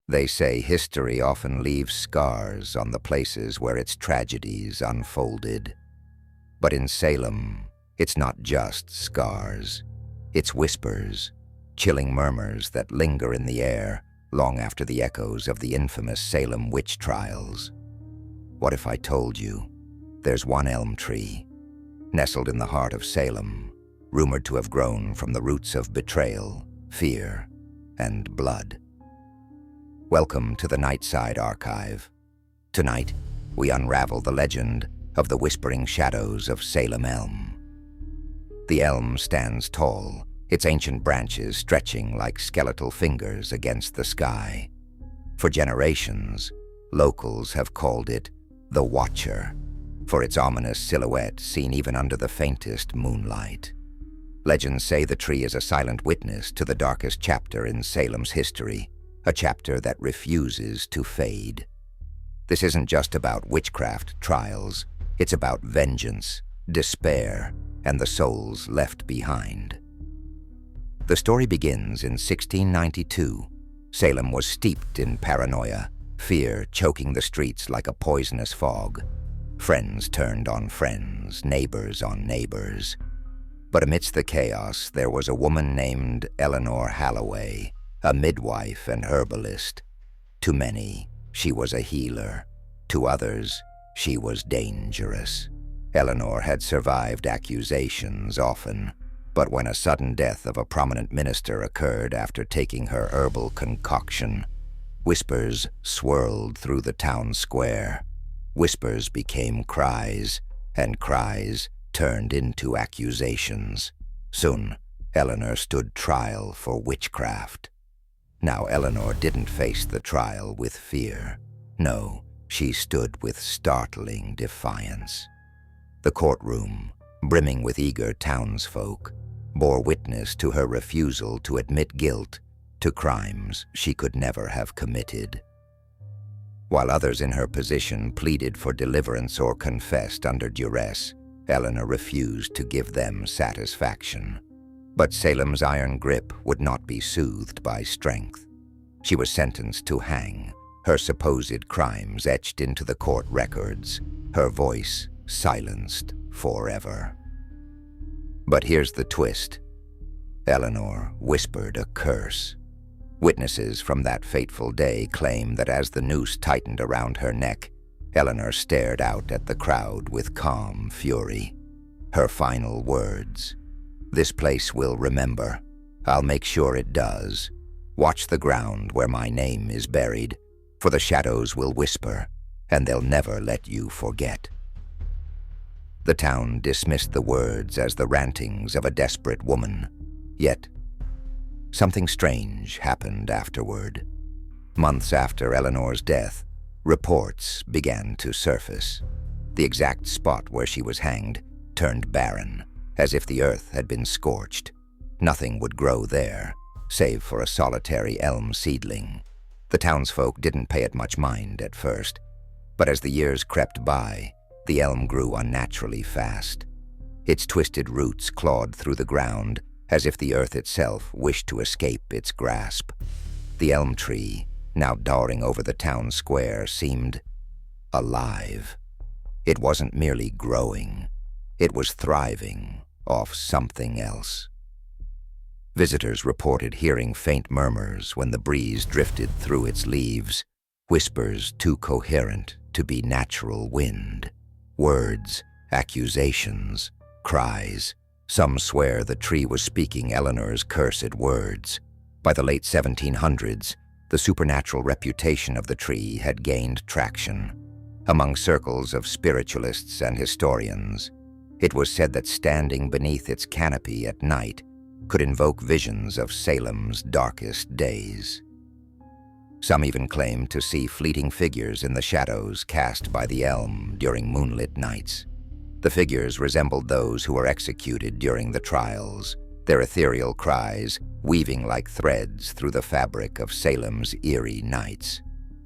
They say history often leaves scars on the places where its tragedies unfolded. But in Salem, it's not just scars. It's whispers, chilling murmurs that linger in the air long after the echoes of the infamous Salem witch trials. What if I told you there's one elm tree, nestled in the heart of Salem, rumored to have grown from the roots of betrayal, fear, and blood? Welcome to the Nightside Archive. Tonight, we unravel the legend of the whispering shadows of Salem Elm. The elm stands tall, its ancient branches stretching like skeletal fingers against the sky. For generations, locals have called it the Watcher, for its ominous silhouette seen even under the faintest moonlight. Legends say the tree is a silent witness to the darkest chapter in Salem's history, a chapter that refuses to fade. This isn't just about witchcraft trials, it's about vengeance, despair, and the souls left behind. The story begins in 1692. Salem was steeped in paranoia, fear choking the streets like a poisonous fog. Friends turned on friends, neighbors on neighbors. But amidst the chaos, there was a woman named Eleanor Halloway, a midwife and herbalist. To many, she was a healer. To others, she was dangerous. Eleanor had survived accusations often, but when a sudden death of a prominent minister occurred after taking her herbal concoction, whispers swirled through the town square. Whispers became cries, and cries turned into accusations. Soon, Eleanor stood trial for witchcraft. Now, Eleanor didn't face the trial with fear. No, she stood with startling defiance. The courtroom, brimming with eager townsfolk, bore witness to her refusal to admit guilt to crimes she could never have committed. While others in her position pleaded for deliverance or confessed under duress, Eleanor refused to give them satisfaction. But Salem's iron grip would not be soothed by strength. She was sentenced to hang, her supposed crimes etched into the court records, her voice silenced forever. But here's the twist. Eleanor whispered a curse. Witnesses from that fateful day claim that as the noose tightened around her neck, Eleanor stared out at the crowd with calm fury. Her final words, "This place will remember. I'll make sure it does. Watch the ground where my name is buried, for the shadows will whisper, and they'll never let you forget." The town dismissed the words as the rantings of a desperate woman. Yet, something strange happened afterward. Months after Eleanor's death, reports began to surface. The exact spot where she was hanged turned barren, as if the earth had been scorched. Nothing would grow there, save for a solitary elm seedling. The townsfolk didn't pay it much mind at first, but as the years crept by, the elm grew unnaturally fast. Its twisted roots clawed through the ground, as if the earth itself wished to escape its grasp. The elm tree, now towering over the town square, seemed alive. It wasn't merely growing, it was thriving off something else. Visitors reported hearing faint murmurs when the breeze drifted through its leaves, whispers too coherent to be natural wind. Words, accusations, cries. Some swear the tree was speaking Eleanor's cursed words. By the late 1700s, the supernatural reputation of the tree had gained traction. Among circles of spiritualists and historians, it was said that standing beneath its canopy at night could invoke visions of Salem's darkest days. Some even claimed to see fleeting figures in the shadows cast by the elm during moonlit nights. The figures resembled those who were executed during the trials, their ethereal cries weaving like threads through the fabric of Salem's eerie nights.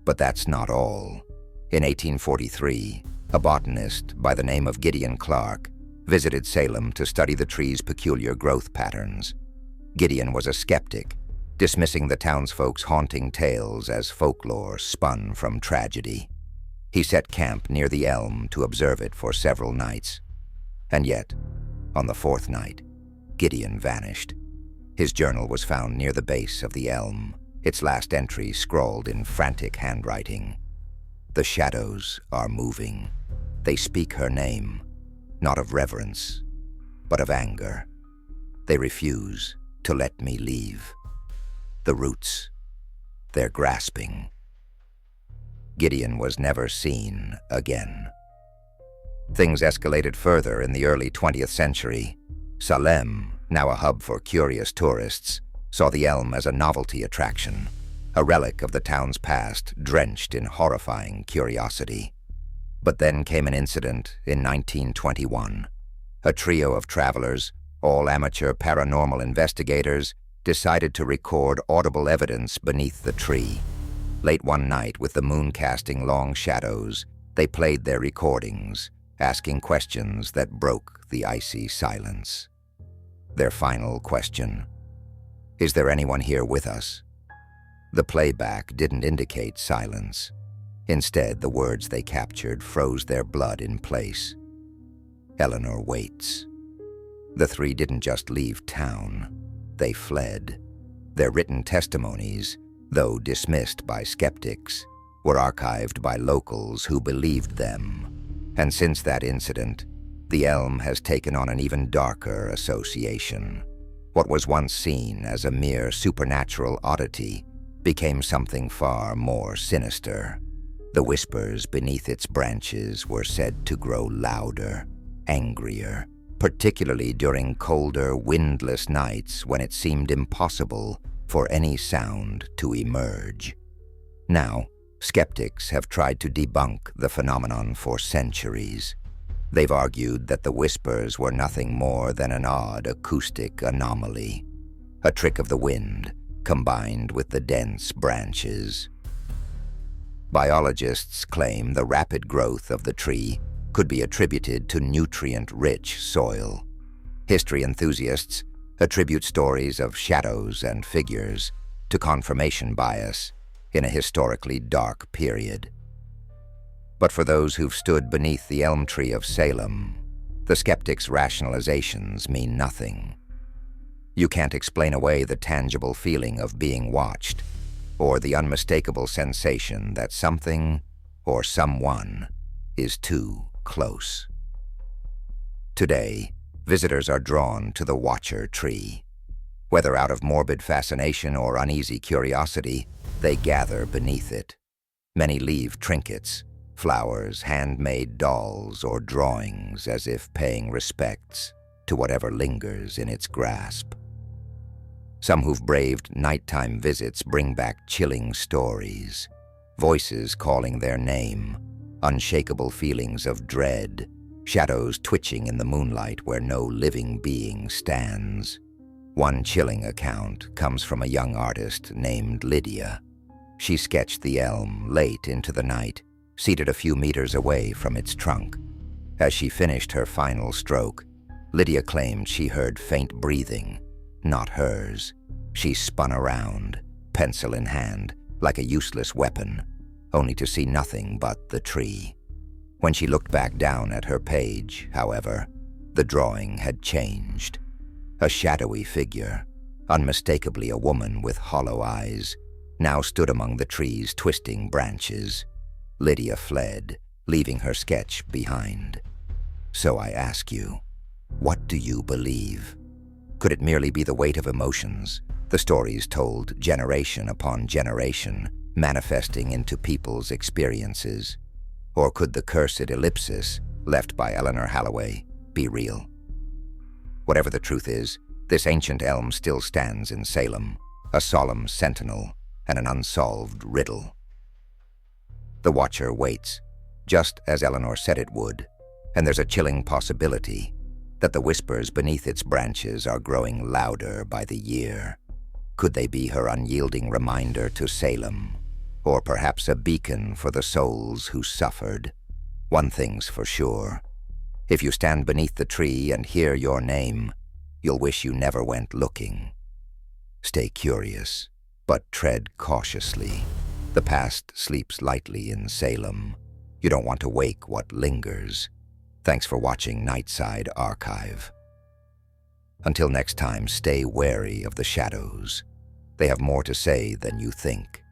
But that's not all. In 1843, a botanist by the name of Gideon Clark visited Salem to study the tree's peculiar growth patterns. Gideon was a skeptic, dismissing the townsfolk's haunting tales as folklore spun from tragedy. He set camp near the elm to observe it for several nights. And yet, on the fourth night, Gideon vanished. His journal was found near the base of the elm, its last entry scrawled in frantic handwriting. "The shadows are moving. They speak her name, not of reverence, but of anger. They refuse to let me leave. The roots, they're grasping." Gideon was never seen again. Things escalated further in the early 20th century. Salem, now a hub for curious tourists, saw the elm as a novelty attraction, a relic of the town's past drenched in horrifying curiosity. But then came an incident in 1921. A trio of travelers, all amateur paranormal investigators, decided to record audible evidence beneath the tree. Late one night, with the moon casting long shadows, they played their recordings, asking questions that broke the icy silence. Their final question: "Is there anyone here with us?" The playback didn't indicate silence. Instead, the words they captured froze their blood in place. "Eleanor waits." The three didn't just leave town, they fled. Their written testimonies, though dismissed by skeptics, were archived by locals who believed them. And since that incident, the elm has taken on an even darker association. What was once seen as a mere supernatural oddity became something far more sinister. The whispers beneath its branches were said to grow louder, angrier, particularly during colder, windless nights when it seemed impossible for any sound to emerge. Now, skeptics have tried to debunk the phenomenon for centuries. They've argued that the whispers were nothing more than an odd acoustic anomaly, a trick of the wind combined with the dense branches. Biologists claim the rapid growth of the tree could be attributed to nutrient-rich soil. History enthusiasts attribute stories of shadows and figures to confirmation bias in a historically dark period. But for those who've stood beneath the elm tree of Salem, the skeptics' rationalizations mean nothing. You can't explain away the tangible feeling of being watched, or the unmistakable sensation that something or someone is too close. Today, visitors are drawn to the Watcher tree. Whether out of morbid fascination or uneasy curiosity, they gather beneath it. Many leave trinkets, flowers, handmade dolls, or drawings as if paying respects to whatever lingers in its grasp. Some who've braved nighttime visits bring back chilling stories, voices calling their name, unshakable feelings of dread, shadows twitching in the moonlight where no living being stands. One chilling account comes from a young artist named Lydia. She sketched the elm late into the night, seated a few meters away from its trunk. As she finished her final stroke, Lydia claimed she heard faint breathing, not hers. She spun around, pencil in hand, like a useless weapon, only to see nothing but the tree. When she looked back down at her page, however, the drawing had changed. A shadowy figure, unmistakably a woman with hollow eyes, now stood among the tree's twisting branches. Lydia fled, leaving her sketch behind. So I ask you, what do you believe? Could it merely be the weight of emotions, the stories told generation upon generation, manifesting into people's experiences? Or could the cursed ellipsis left by Eleanor Halloway be real? Whatever the truth is, this ancient elm still stands in Salem, a solemn sentinel and an unsolved riddle. The Watcher waits, just as Eleanor said it would, and there's a chilling possibility that the whispers beneath its branches are growing louder by the year. Could they be her unyielding reminder to Salem, or perhaps a beacon for the souls who suffered? One thing's for sure. If you stand beneath the tree and hear your name, you'll wish you never went looking. Stay curious. But tread cautiously. The past sleeps lightly in Salem. You don't want to wake what lingers. Thanks for watching Nightside Archive. Until next time, stay wary of the shadows. They have more to say than you think.